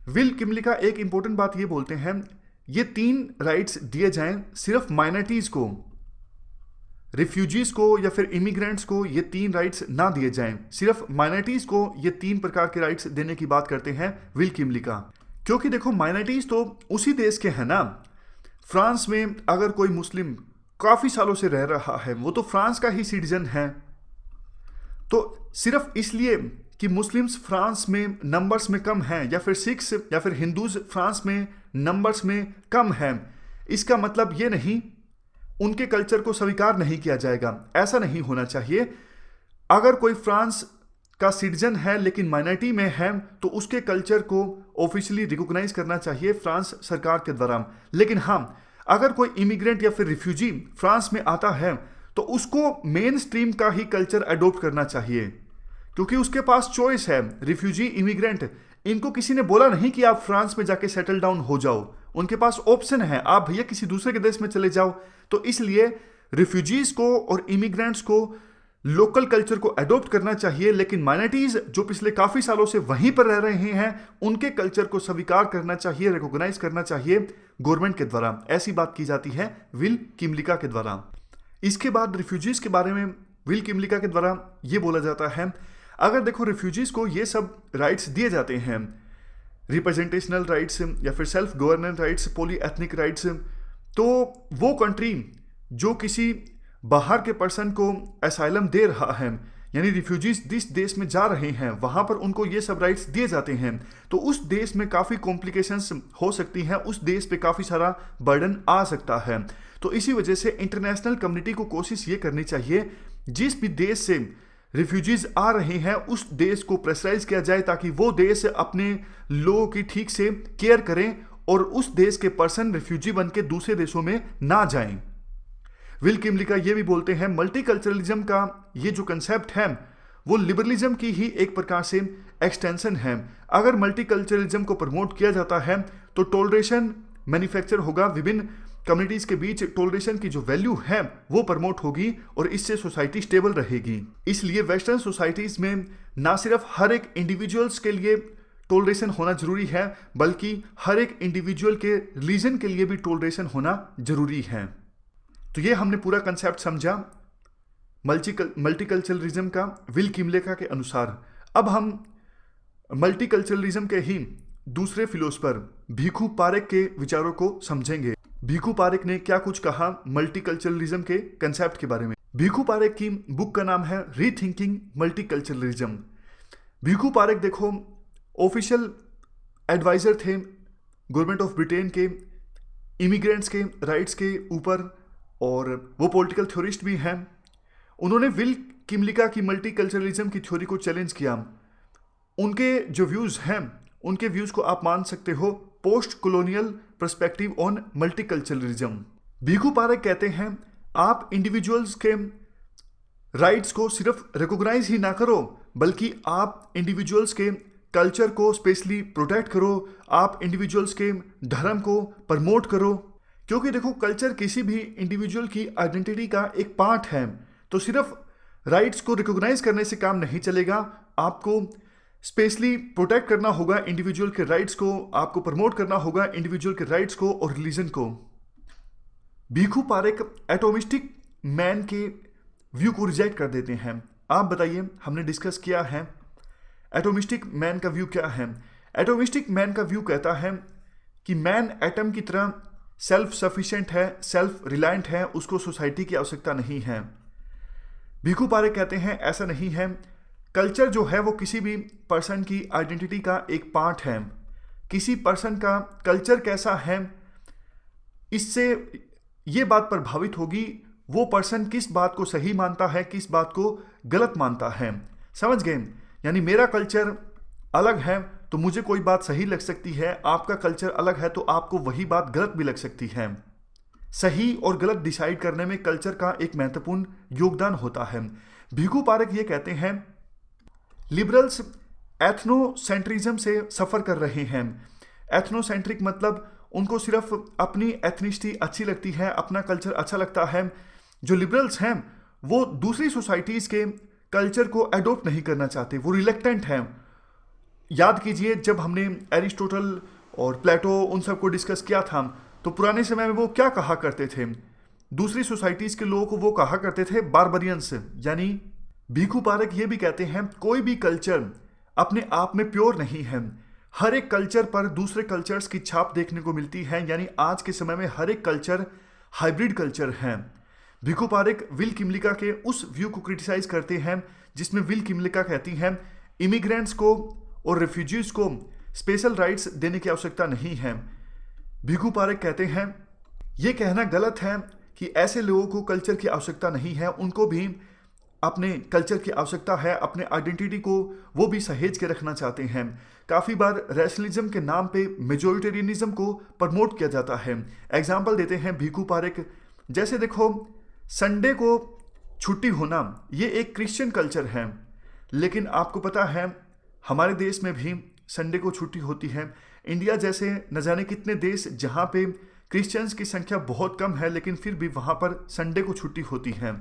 विल किमलिका एक इंपॉर्टेंट बात ये बोलते हैं, ये 3 राइट्स दिए जाएं सिर्फ माइनॉरिटीज़ को, रिफ्यूजीज को या फिर इमिग्रेंट्स को ये 3 राइट्स ना दिए जाएं, सिर्फ माइनॉरिटीज़ को ये 3 प्रकार के राइट्स देने की बात करते हैं विल किमलिका। क्योंकि देखो माइनॉरिटीज़ तो उसी देश के हैं ना। फ्रांस में अगर कोई मुस्लिम काफ़ी सालों से रह रहा है वो तो फ्रांस का ही सिटीजन है, तो सिर्फ इसलिए कि मुस्लिम्स फ्रांस में नंबर्स में कम हैं या फिर सिख्स या फिर हिंदूज फ्रांस में नंबर्स में कम हैं, इसका मतलब ये नहीं उनके कल्चर को स्वीकार नहीं किया जाएगा। ऐसा नहीं होना चाहिए। अगर कोई फ्रांस का सिटीजन है लेकिन माइनॉरिटी में है तो उसके कल्चर को ऑफिशियली रिकॉग्नाइज करना चाहिए फ्रांस सरकार के द्वारा। लेकिन हाँ, अगर कोई इमिग्रेंट या फिर रिफ्यूजी फ्रांस में आता है तो उसको मेन स्ट्रीम का ही कल्चर अडोप्ट करना चाहिए, क्योंकि उसके पास चॉइस है। रिफ्यूजी, इमिग्रेंट, इनको किसी ने बोला नहीं कि आप फ्रांस में जाके सेटल डाउन हो जाओ, उनके पास ऑप्शन है, आप भैया किसी दूसरे के देश में चले जाओ। तो इसलिए रिफ्यूजीज को और इमिग्रेंट्स को लोकल कल्चर को अडॉप्ट करना चाहिए, लेकिन माइनॉरिटीज जो पिछले काफी सालों से वहीं पर रह रहे हैं उनके कल्चर को स्वीकार करना चाहिए, रिकॉग्नाइज करना चाहिए गवर्नमेंट के द्वारा। ऐसी बात की जाती है विल किमलिका के द्वारा। इसके बाद रिफ्यूजीज के बारे में विल किमलिका के द्वारा ये बोला जाता है, अगर देखो रिफ्यूजीज को ये सब राइट्स दिए जाते हैं, रिप्रेजेंटेशनल राइट्स या फिर self governance rights, poly ethnic rights, तो वो कंट्री जो किसी बाहर के पर्सन को असाइलम दे रहा है, यानी रिफ्यूजीज जिस देश में जा रहे हैं वहाँ पर उनको ये सब राइट्स दिए जाते हैं, तो उस देश में काफ़ी कॉम्प्लिकेशंस हो सकती हैं, उस देश पे काफ़ी सारा बर्डन आ सकता है। तो इसी वजह से इंटरनेशनल कम्युनिटी को कोशिश ये करनी चाहिए जिस भी देश से रिफ्यूजीज आ रहे हैं उस देश को प्रेशराइज किया जाए ताकि वो देश अपने लोगों की ठीक से केयर करें और उस देश के पर्सन रिफ्यूजी बन के दूसरे देशों में ना जाएं। विल किमलिका ये भी बोलते हैं मल्टीकल्चरलिज्म का ये जो कंसेप्ट है वो लिबरलिज्म की ही एक प्रकार से एक्सटेंशन है। अगर मल्टीकल्चरलिज्म को प्रमोट किया जाता है तो टॉलरेशन मैन्युफैक्चर होगा, विभिन्न कम्युनिटीज के बीच टॉलरेशन की जो वैल्यू है वो प्रमोट होगी और इससे सोसाइटी स्टेबल रहेगी। इसलिए वेस्टर्न सोसाइटीज में ना सिर्फ हर एक इंडिविजुअल्स के लिए टॉलरेशन होना जरूरी है बल्कि हर एक इंडिविजुअल के रिलीजन के लिए भी टॉलरेशन होना जरूरी है। तो ये हमने पूरा कंसेप्ट समझा मल्टीकल्चरलिज्म का विल किमलिका के अनुसार। अब हम मल्टीकल्चरलिज्म के ही दूसरे फिलोसफर भिखु पारेख के विचारों को समझेंगे। भिखु पारेख ने क्या कुछ कहा मल्टीकल्चरलिज्म के कंसेप्ट के बारे में। भिखु पारेख की बुक का नाम है रीथिंकिंग मल्टीकल्चरलिज्म। भिखु पारेख देखो ऑफिशियल एडवाइजर थे गवर्नमेंट ऑफ ब्रिटेन के इमिग्रेंट्स के राइट्स के ऊपर और वो पॉलिटिकल थ्योरिस्ट भी हैं। उन्होंने विल किमलिका की मल्टीकल्चरलिज्म की थ्योरी को चैलेंज किया। उनके जो व्यूज़ हैं उनके व्यूज़ को आप मान सकते हो post colonial perspective on multiculturalism. Bhikhu Parekh कहते हैं आप इंडिविजुअल्स के राइट्स को सिर्फ रिकॉग्नाइज ही ना करो बल्कि आप इंडिविजुअल्स के कल्चर को स्पेशली प्रोटेक्ट करो, आप इंडिविजुअल्स के धर्म को प्रमोट करो, क्योंकि देखो कल्चर किसी भी इंडिविजुअल की आइडेंटिटी का एक पार्ट है। तो सिर्फ राइट्स को रिकॉग्नाइज करने से काम नहीं चलेगा, आपको स्पेशली प्रोटेक्ट करना होगा इंडिविजुअल के राइट्स को, आपको प्रमोट करना होगा इंडिविजुअल के राइट्स को और रिलीजन को। भीखू पारेख एटोमिस्टिक मैन के व्यू को रिजेक्ट कर देते हैं। आप बताइए, हमने डिस्कस किया है एटोमिस्टिक मैन का व्यू क्या है। एटोमिस्टिक मैन का व्यू कहता है कि मैन एटम की तरह सेल्फ सफिशिएंट है, सेल्फ रिलायंट है, उसको सोसाइटी की आवश्यकता नहीं है। भीखू पारेख कहते हैं ऐसा नहीं है। कल्चर जो है वो किसी भी पर्सन की आइडेंटिटी का एक पार्ट है। किसी पर्सन का कल्चर कैसा है, इससे ये बात प्रभावित होगी वो पर्सन किस बात को सही मानता है, किस बात को गलत मानता है। समझ गए? यानी मेरा कल्चर अलग है तो मुझे कोई बात सही लग सकती है, आपका कल्चर अलग है तो आपको वही बात गलत भी लग सकती है। सही और गलत डिसाइड करने में कल्चर का एक महत्वपूर्ण योगदान होता है। भीखू पारेख ये कहते हैं लिबरल्स एथनोसेंट्रिज्म से सफ़र कर रहे हैं। एथनोसेंट्रिक मतलब उनको सिर्फ अपनी एथनिसिटी अच्छी लगती है, अपना कल्चर अच्छा लगता है। जो लिबरल्स हैं वो दूसरी सोसाइटीज़ के कल्चर को एडोप्ट नहीं करना चाहते, वो रिलेक्टेंट हैं। याद कीजिए जब हमने एरिस्टोटल और प्लेटो उन सबको डिस्कस किया था तो पुराने समय में वो क्या कहा करते थे, दूसरी सोसाइटीज़ के लोगों को वो कहा करते थे बारबरियंस। यानी भीखू पारेख ये भी कहते हैं कोई भी कल्चर अपने आप में प्योर नहीं है। हर एक कल्चर पर दूसरे कल्चर्स की छाप देखने को मिलती है। यानी आज के समय में हर एक कल्चर हाइब्रिड कल्चर है। भीखू पारेख विल किमलिका के उस व्यू को क्रिटिसाइज करते हैं जिसमें विल किमलिका कहती हैं इमिग्रेंट्स को और रेफ्यूजीज को स्पेशल राइट्स देने की आवश्यकता नहीं है। भीखू पारेख कहते हैं यह कहना गलत है कि ऐसे लोगों को कल्चर की आवश्यकता नहीं है, उनको भी अपने कल्चर की आवश्यकता है, अपने आइडेंटिटी को वो भी सहेज के रखना चाहते हैं। काफ़ी बार रैशनलिज्म के नाम पे मेजोरिटेरियनिज्म को प्रमोट किया जाता है। एग्जाम्पल देते हैं भीखू पारेख, जैसे देखो संडे को छुट्टी होना ये एक क्रिश्चियन कल्चर है, लेकिन आपको पता है हमारे देश में भी संडे को छुट्टी होती है। इंडिया जैसे न जाने कितने देश जहाँ पे क्रिश्चियंस की संख्या बहुत कम है लेकिन फिर भी वहाँ पर संडे को छुट्टी होती है।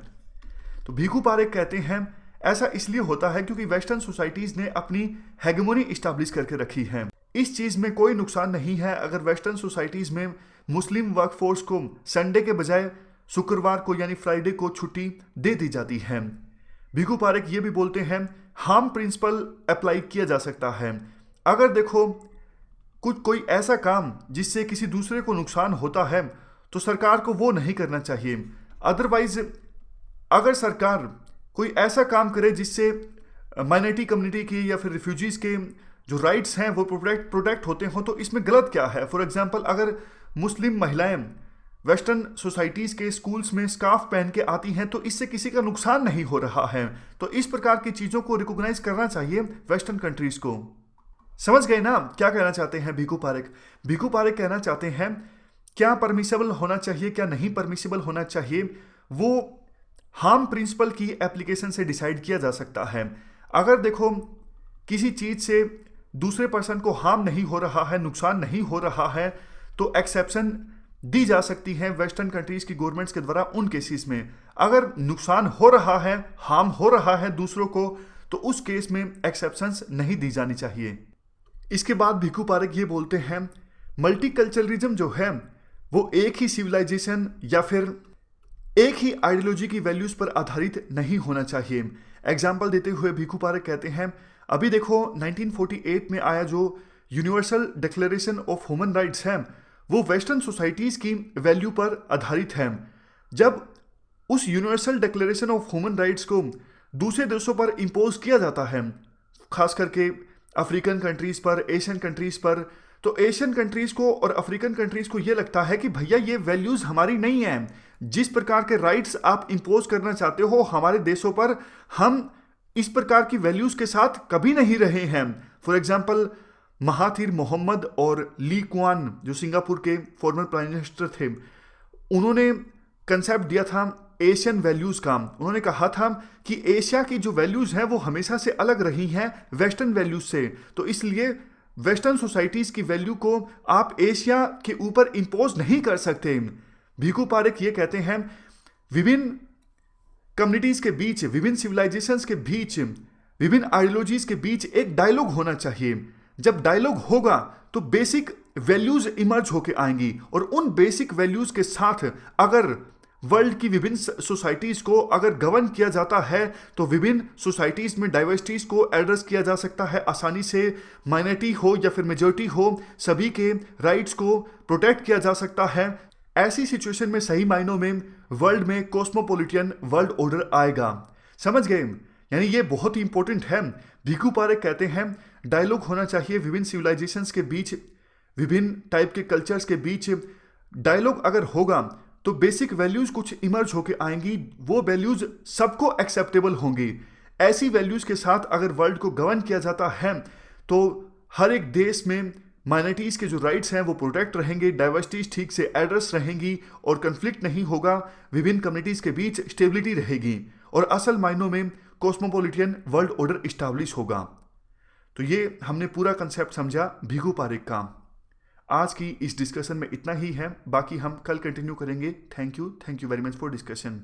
तो भीखू पारेख कहते हैं ऐसा इसलिए होता है क्योंकि वेस्टर्न सोसाइटीज़ ने अपनी हेगेमोनी इस्टेब्लिश करके रखी है। इस चीज़ में कोई नुकसान नहीं है अगर वेस्टर्न सोसाइटीज़ में मुस्लिम वर्कफोर्स को संडे के बजाय शुक्रवार को यानी फ्राइडे को छुट्टी दे दी जाती है। भीखू पारेख ये भी बोलते हैं हार्म प्रिंसिपल अप्लाई किया जा सकता है। अगर देखो कोई ऐसा काम जिससे किसी दूसरे को नुकसान होता है तो सरकार को वो नहीं करना चाहिए। अदरवाइज अगर सरकार कोई ऐसा काम करे जिससे माइनॉरिटी कम्युनिटी की या फिर रिफ्यूजीज़ के जो राइट्स हैं वो प्रोटेक्ट होते हों तो इसमें गलत क्या है। फॉर एग्जांपल अगर मुस्लिम महिलाएं वेस्टर्न सोसाइटीज़ के स्कूल्स में स्कार्फ पहन के आती हैं तो इससे किसी का नुकसान नहीं हो रहा है। तो इस प्रकार की चीज़ों को रिकॉग्नाइज करना चाहिए वेस्टर्न कंट्रीज़ को। समझ गए ना क्या कहना चाहते हैं भीखू पारेख? भीखू पारेख कहना चाहते हैं क्या परमिसेबल होना चाहिए, क्या नहीं परमिसेबल होना चाहिए, वो हार्म प्रिंसिपल की एप्लीकेशन से डिसाइड किया जा सकता है। अगर देखो किसी चीज़ से दूसरे पर्सन को हार्म नहीं हो रहा है, नुकसान नहीं हो रहा है, तो एक्सेप्शन दी जा सकती है वेस्टर्न कंट्रीज़ की गवर्नमेंट्स के द्वारा उन केसेस में। अगर नुकसान हो रहा है, हार्म हो रहा है दूसरों को, तो उस केस में एक्सेप्शंस नहीं दी जानी चाहिए। इसके बाद भीखू पारेख ये बोलते हैं मल्टीकल्चरलिज्म जो है वो एक ही सिविलाइजेशन या फिर एक ही आइडियोलॉजी की वैल्यूज़ पर आधारित नहीं होना चाहिए। एग्जाम्पल देते हुए भीखू पारेख कहते हैं अभी देखो 1948 में आया जो universal declaration of human rights है वो वेस्टर्न सोसाइटीज़ की वैल्यू पर आधारित है। जब उस universal declaration of human rights को दूसरे देशों पर इम्पोज किया जाता है, खास करके अफ्रीकन कंट्रीज़ पर, एशियन कंट्रीज़ पर, तो एशियन कंट्रीज़ को और अफ्रीकन कंट्रीज़ को ये लगता है कि भैया ये वैल्यूज़ हमारी नहीं हैं। जिस प्रकार के राइट्स आप इम्पोज करना चाहते हो हमारे देशों पर, हम इस प्रकार की वैल्यूज़ के साथ कभी नहीं रहे हैं। फॉर एग्जाम्पल महाथिर मोहम्मद और ली कुआन जो सिंगापुर के फॉर्मर प्राइम मिनिस्टर थे, उन्होंने कंसेप्ट दिया था एशियन वैल्यूज़ का। उन्होंने कहा था कि एशिया की जो वैल्यूज़ हैं वो हमेशा से अलग रही हैं वेस्टर्न वैल्यूज़ से, तो इसलिए वेस्टर्न सोसाइटीज़ की वैल्यू को आप एशिया के ऊपर इम्पोज नहीं कर सकते। भीखू पारेख ये कहते हैं विभिन्न कम्युनिटीज़ के बीच, विभिन्न सिविलाइजेशंस के बीच विभिन्न आइडियोलॉजीज के बीच एक डायलॉग होना चाहिए। जब डायलॉग होगा तो बेसिक वैल्यूज इमर्ज होके आएंगी, और उन बेसिक वैल्यूज के साथ अगर वर्ल्ड की विभिन्न सोसाइटीज को अगर गवर्न किया जाता है तो विभिन्न सोसाइटीज में डाइवर्सिटीज को एड्रेस किया जा सकता है आसानी से। माइनॉरिटी हो या फिर मेजॉरिटी हो, सभी के राइट्स को प्रोटेक्ट किया जा सकता है। ऐसी सिचुएशन में सही मायनों में वर्ल्ड में कॉस्मोपॉलिटियन वर्ल्ड ऑर्डर आएगा। समझ गए? यानी ये बहुत ही इंपॉर्टेंट है। भिखू पारेख कहते हैं डायलॉग होना चाहिए विभिन्न सिविलाइजेशंस के बीच, विभिन्न टाइप के कल्चर्स के बीच। डायलॉग अगर होगा तो बेसिक वैल्यूज कुछ इमर्ज होके आएंगी, वो वैल्यूज सबको एक्सेप्टेबल होंगी। ऐसी वैल्यूज के साथ अगर वर्ल्ड को गवर्न किया जाता है तो हर एक देश में माइनॉरिटीज के जो राइट्स हैं वो प्रोटेक्ट रहेंगे, डाइवर्सिटीज ठीक से एड्रेस रहेंगी और कन्फ्लिक्ट नहीं होगा, विभिन्न कम्युनिटीज के बीच स्टेबिलिटी रहेगी और असल मायनों में कॉस्मोपॉलिटियन वर्ल्ड ऑर्डर इस्टेब्लिश होगा। तो ये हमने पूरा कंसेप्ट समझा भिखू पारेख का। आज की इस डिस्कशन में इतना ही है, बाकी हम कल कंटिन्यू करेंगे। Thank you very much for discussion.